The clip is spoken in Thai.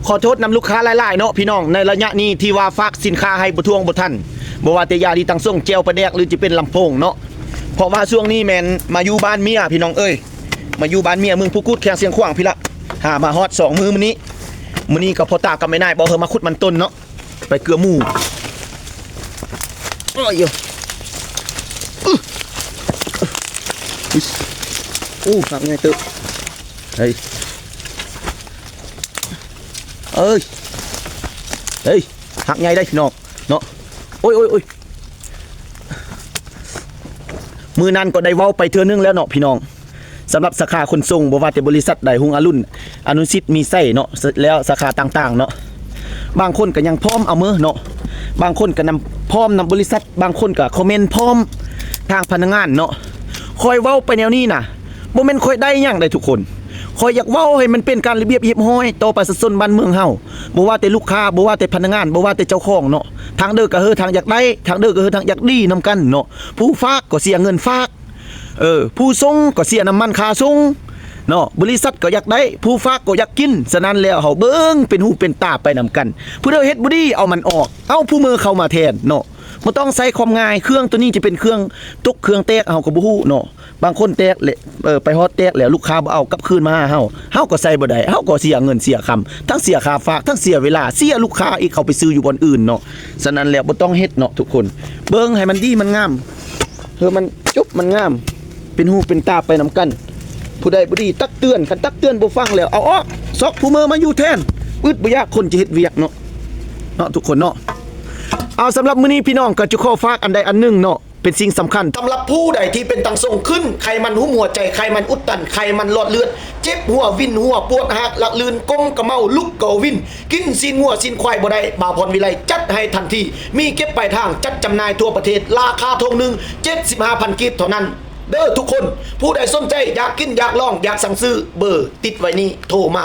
ขอโทษนำลูกค้าหลายๆเนาะพี่น้องในระยะนี้ที่ว่าฝากสินค้าให้บ่ทวงบ่ทันบ่ว่าแต่ยาที่ตั้งส่งแจวประแดกหรือจะเป็นลำโพงเนาะเพราะว่าช่วงนี้แมนมาอยู่บ้านเมียพี่น้องเอ้ยมาอยู่บ้านเมียเมืองผู้กุดแข้งเสียงขวางพี่ละหามาฮอด2มื้อมื้อนี้ก็พอตากับไม่ได้บ่เฮอมาขุดมันต้นเนาะไปเกลือหมูอ้อยหักไงตึเฮ้ยหักไงได้พี่น้องเนาะโอ้ยมือนั้นก็ได้เว้าไปเทื่อนึงแล้วเนาะพี่น้องสำหรับสาขาขนส่งบ่ว่าแต่บริษัทใดหุงอรุณอนุสิทธิ์มีไส้เนาะแล้วสาขาต่างๆเนาะบางคนก็ยังพร้อมเอามือเนาะบางคนก็นำพร้อมนำบริษัทบางคนก็คอมเมนต์พร้อมทางพนักงานเนาะคอยเว้าไปแนวนี้น่ะบ่แม่นคอยได้หยังได้ทุกคนคอยอยากเว้าให้มันเป็นการระเบียบเรียบร้อยต่อประชาชนบ้านเมืองเฮาบ่ว่าแต่ลูกค้าบ่ว่าแต่พนักงานบ่ว่าแต่เจ้าของเนาะทางเด้อก็เฮอทางอยากได้ทางเด้อก็เฮอทางอยากดีนำกันเนาะผู้ฝากก็เสียเงินฝากผู้ส่งก็เสียน้ำมันค่าส่งเนาะบริษัทก็อยากได้ผู้ฝากก็อยากกินฉะนั้นแล้วเฮาเบิ่งเป็นหูเป็นตาไปนำกันผู้ใดเฮ็ดบ่ดีเอามันออกเอาผู้มือเข้ามาแทนเนาะบ่ต้องใส่ความง่ายเครื่องตัวนี้จะเป็นเครื่องตุกเครื่องแตกเฮาก็บ่ฮู้เนาะบางคนแตกไปฮอดแตกแล้วลูกค้าบ่เอากลับคืนมาเฮาก็ใส่บ่ได้เฮาก็เสียเงินเสียคำทั้งเสียค่าฝากทั้งเสียเวลาเสียลูกค้าอีกเขาไปซื้ออยู่บ่อนอื่นเนาะฉะนั้นแล้วบ่ต้องเฮ็ดเนาะทุกคนเบิ่งให้มันดีมันงามมันจุบมันงามเป็นหูเป็นตาไปนำกันผู้ใดบ่ดีตักเตือนคันตักเตือนบ่ฟังแล้วเอาออกซอกผู้มือมาอยู่แทนอึดบ่ยากคนจะเฮ็ดเวียกเนาะทุกคนเนาะเอาสำหรับมื้อนี้พี่น้องก็จะขอฝากอันใดอันหนึ่งเนาะเป็นสิ่งสำคัญสำหรับผู้ใดที่เป็นตังส่งขึ้นไขมันหุ้มหัวใจไขมันอุดตันไขมันหลอดเลือดเจ็บหัววินหัวปวดหักหลักลื่นก้มกระเมาลุกเกาวินกินซีนหัวซีนควายบ่ได้บ่าวพรวิไลจัดให้ทันทีมีเก็บปลายทางจัดจำหน่ายทั่วประเทศราคาทงหนึ่ง 75,000 กีบเท่านั้นเด้อทุกคนผู้ใดสนใจอยากกินอยากลองอยากสั่งซื้อเบอร์ติดไว้นี้โทรมา